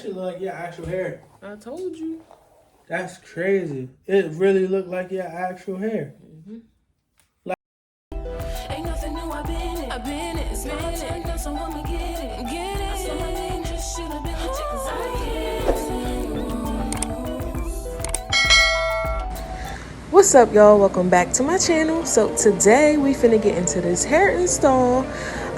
It look like your actual hair. I told you. That's crazy. It really looked like your actual hair. Ain't nothing new, I've been it. It's my turn, now, so I'ma get it. I saw my name, just should have been legit, 'cause I What's up, y'all? Welcome back to my channel. So today we finna get into this hair install.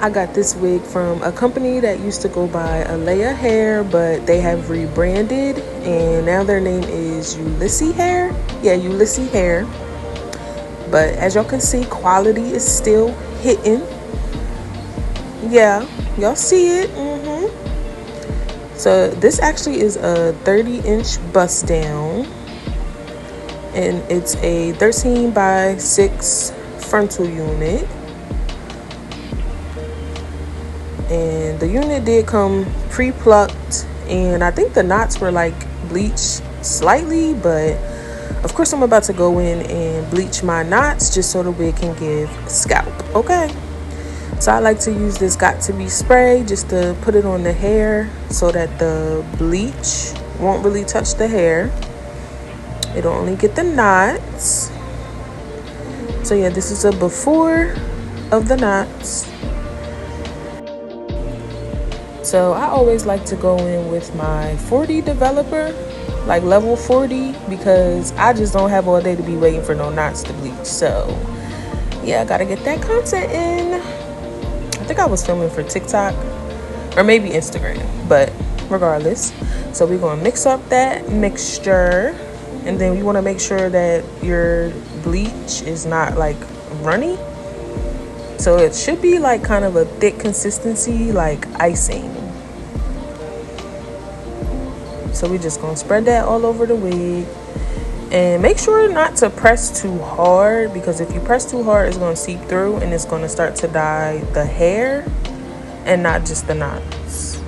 I got this wig from a company that used to go by Alea Hair, but they have rebranded and now their name is Ulysses Hair. Yeah, Ulysses Hair. But as y'all can see, quality is still hitting. Yeah, y'all see it. So this actually is a 30-inch bust down, and it's a 13 by 6 frontal unit. And the unit did come pre-plucked, and I think the knots were like bleached slightly, but of course I'm about to go in and bleach my knots just so the wig can give scalp. Okay, so I like to use this Got To Be spray just to put it on the hair so that the bleach won't really touch the hair. It'll only get the knots. So yeah, this is a before of the knots. So I always like to go in with my 40 developer, like level 40, because I just don't have all day to be waiting for no knots to bleach. So yeah, I gotta get that content in. I think I was filming for TikTok or maybe Instagram, but regardless. So we're gonna mix up that mixture, and then you want to make sure that your bleach is not like runny. So it should be like kind of a thick consistency, like icing. So we're just gonna spread that all over the wig, and make sure not to press too hard, because if you press too hard, it's gonna seep through and it's gonna start to dye the hair and not just the knots.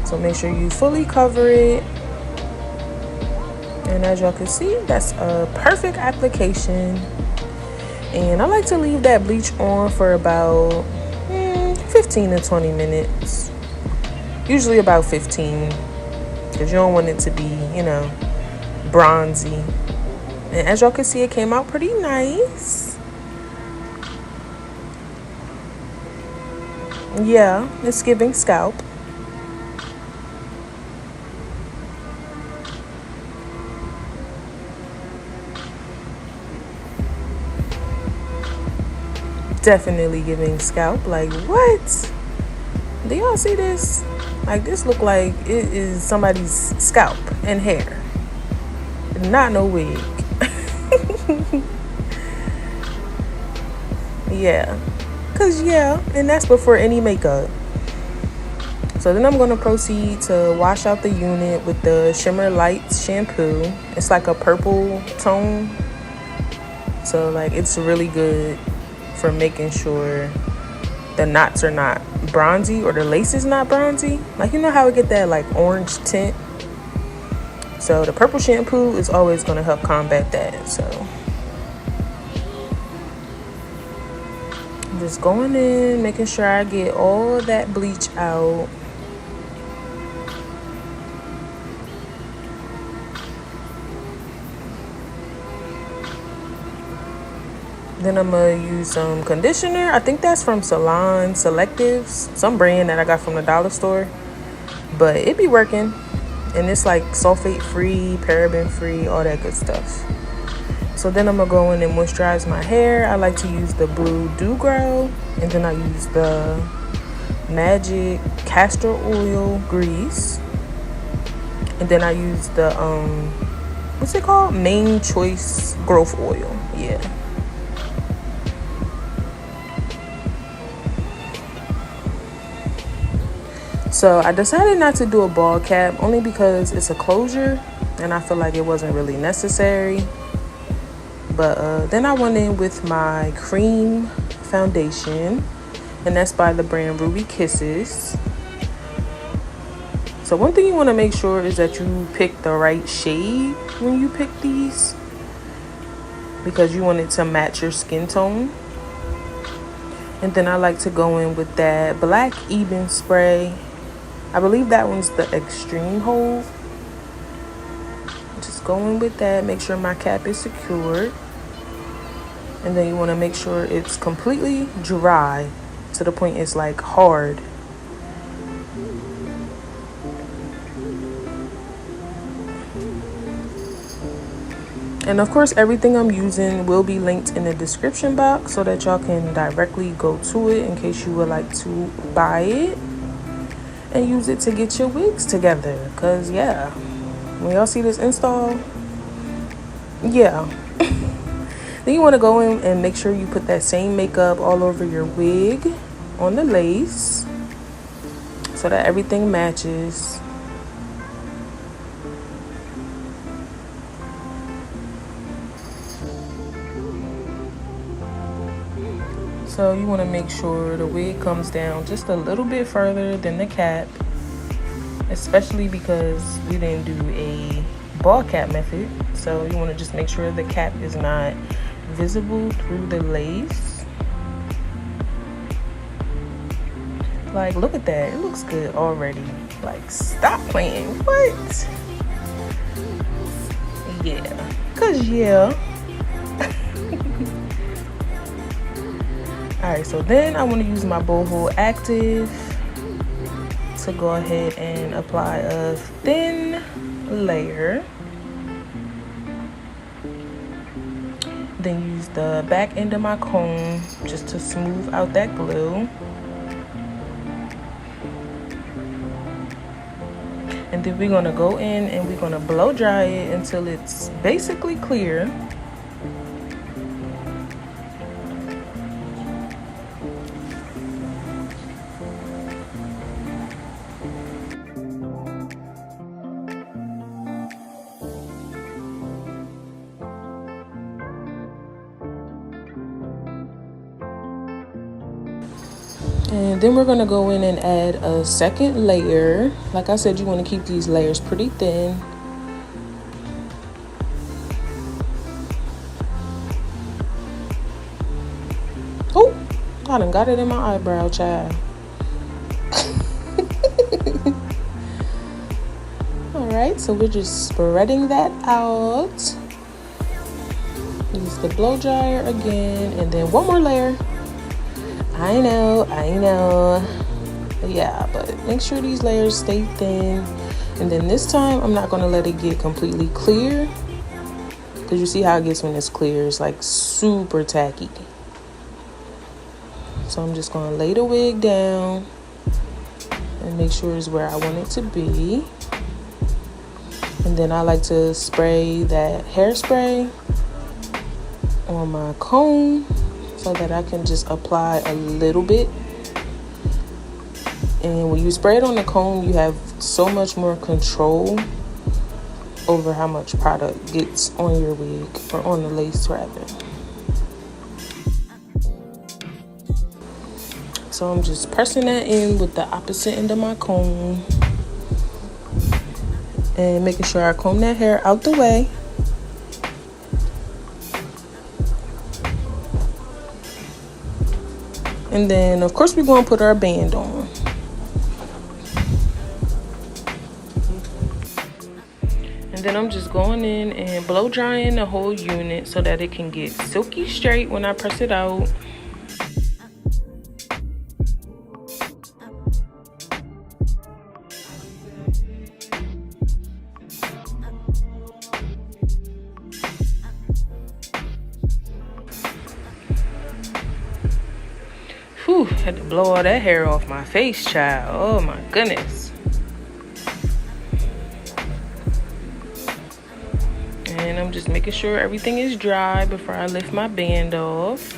So make sure you fully cover it. And as y'all can see, that's a perfect application. And I like to leave that bleach on for about 15 to 20 minutes. Usually about 15, because you don't want it to be, you know, bronzy. And as y'all can see, it came out pretty nice. Yeah, it's giving scalp. Definitely giving scalp. Like, what? Do y'all see this? Like, this look like it is somebody's scalp and hair, not no wig. Yeah, cause yeah, and that's before any makeup. So then I'm gonna proceed to wash out the unit with the Shimmer Lights shampoo. It's like a purple tone, so like it's really good for making sure the knots are not bronzy or the lace is not bronzy. Like, you know how we get that like orange tint? So the purple shampoo is always going to help combat that. So I'm just going in, making sure I get all that bleach out. Then I'm gonna use some conditioner. I think that's from Salon Selectives, some brand that I got from the dollar store, but it be working. And it's like sulfate free, paraben free, all that good stuff. So then I'm gonna go in and moisturize my hair. I like to use the Blue Do Grow, and then I use the Magic Castor Oil Grease, and then I use the what's it called, Main Choice Growth Oil. Yeah. So I decided not to do a ball cap, only because it's a closure and I feel like it wasn't really necessary. But then I went in with my cream foundation, and that's by the brand Ruby Kisses. So one thing you want to make sure is that you pick the right shade when you pick these, because you want it to match your skin tone. And then I like to go in with that black Eben spray. I believe that one's the extreme hold. Just go in with that, make sure my cap is secured. And then you want to make sure it's completely dry to the point it's like hard. And of course, everything I'm using will be linked in the description box so that y'all can directly go to it in case you would like to buy it and use it to get your wigs together. Cause yeah, when y'all see this install, yeah. Then you want to go in and make sure you put that same makeup all over your wig on the lace so that everything matches. So you want to make sure the wig comes down just a little bit further than the cap, especially because we didn't do a ball cap method. So you want to just make sure the cap is not visible through the lace. Like, look at that, it looks good already. Like, stop playing. What? Yeah, cause yeah. Alright, so then I want to use my Boho Active to go ahead and apply a thin layer. Then use the back end of my comb just to smooth out that glue. And then we're going to go in and we're going to blow dry it until it's basically clear. And then we're going to go in and add a second layer. Like I said, you want to keep these layers pretty thin. Oh, I done got it in my eyebrow, child. Alright, so we're just spreading that out. Use the blow dryer again, and then one more layer. I know. Yeah, but make sure these layers stay thin. And then this time, I'm not going to let it get completely clear. Because you see how it gets when it's clear. It's like super tacky. So I'm just going to lay the wig down and make sure it's where I want it to be. And then I like to spray that hairspray on my comb so that I can just apply a little bit. And when you spray it on the comb, you have so much more control over how much product gets on your wig, or on the lace rather. So I'm just pressing that in with the opposite end of my comb and making sure I comb that hair out the way. And then, of course, we're going to put our band on. And then I'm just going in and blow drying the whole unit so that it can get silky straight when I press it out. Whew, had to blow all that hair off my face, child. Oh my goodness. And I'm just making sure everything is dry before I lift my band off.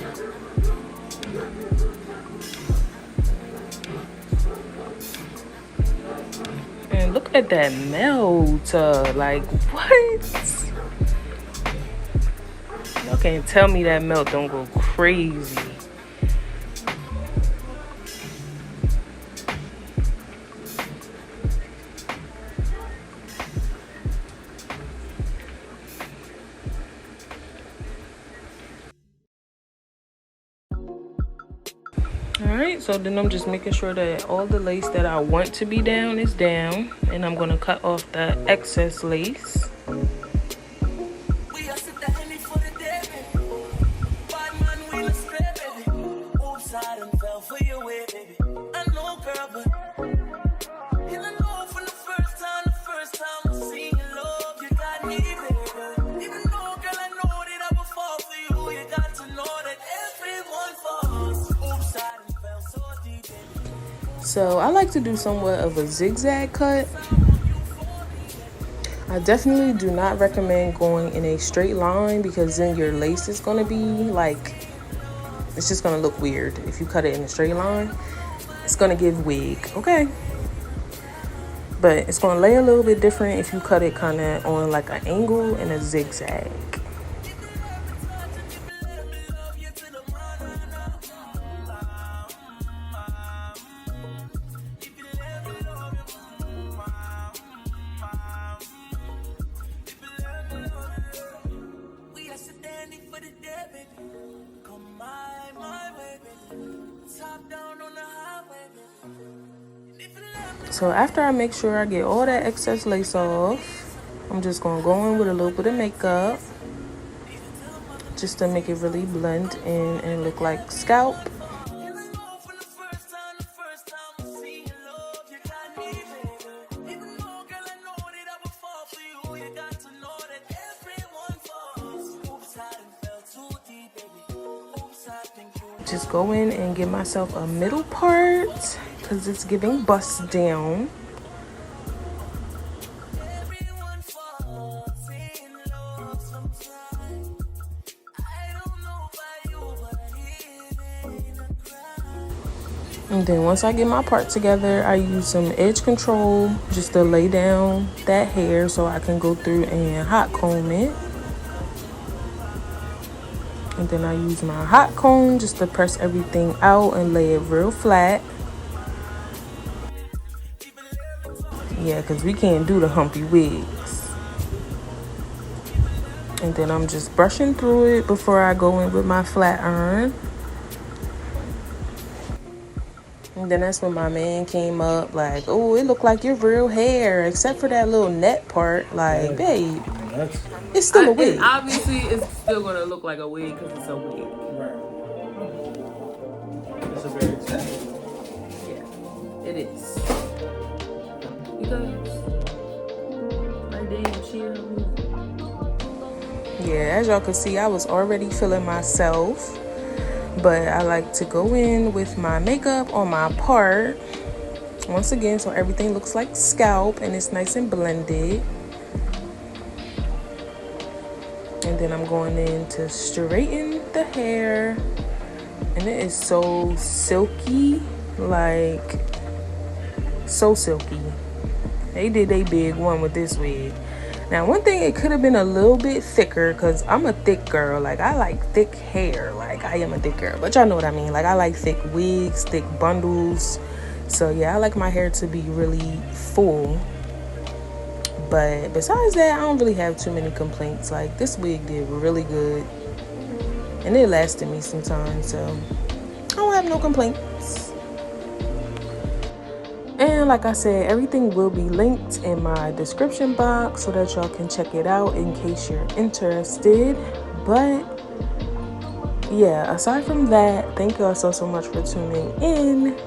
And look at that melt. Like, what? Y'all can't tell me that melt don't go crazy. Alright, so then I'm just making sure that all the lace that I want to be down is down. And I'm going to cut off the excess lace. So I like to do somewhat of a zigzag cut. I definitely do not recommend going in a straight line because then your lace is going to be like, it's just going to look weird. If you cut it in a straight line, it's going to give wig, okay? But it's going to lay a little bit different if you cut it kind of on like an angle and a zigzag. So after I make sure I get all that excess lace off, I'm just going to go in with a little bit of makeup just to make it really blend in and look like scalp. Just go in and give myself a middle part because it's giving bust down. And then once I get my part together, I use some edge control just to lay down that hair so I can go through and hot comb it. And then I use my hot comb just to press everything out and lay it real flat. Yeah, because we can't do the humpy wigs. And then I'm just brushing through it before I go in with my flat iron. And then that's when my man came up like, oh, it looked like your real hair, except for that little net part. Like, babe, it's still a wig. Obviously, it's still going to look like a wig because it's a wig. Right. It's a very expensive. Yeah, it is. Because, like, damn, she helped me. Yeah, as y'all can see, I was already feeling myself. But I like to go in with my makeup on my part. Once again, so everything looks like scalp and it's nice and blended. And then I'm going in to straighten the hair. And it is so silky, like, so silky. They did a big one with this wig. Now, one thing, it could have been a little bit thicker because I'm a thick girl. Like, I like thick hair. Like, I am a thick girl. But y'all know what I mean. Like, I like thick wigs, thick bundles. So, yeah, I like my hair to be really full. But besides that, I don't really have too many complaints. Like, this wig did really good. And it lasted me some time. So, I don't have no complaints. And like I said, everything will be linked in my description box so that y'all can check it out in case you're interested. But yeah, aside from that, thank y'all so much for tuning in.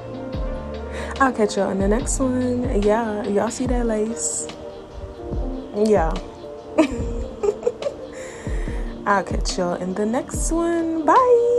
I'll catch y'all in the next one. Yeah, y'all see that lace? Yeah. I'll catch y'all in the next one. Bye.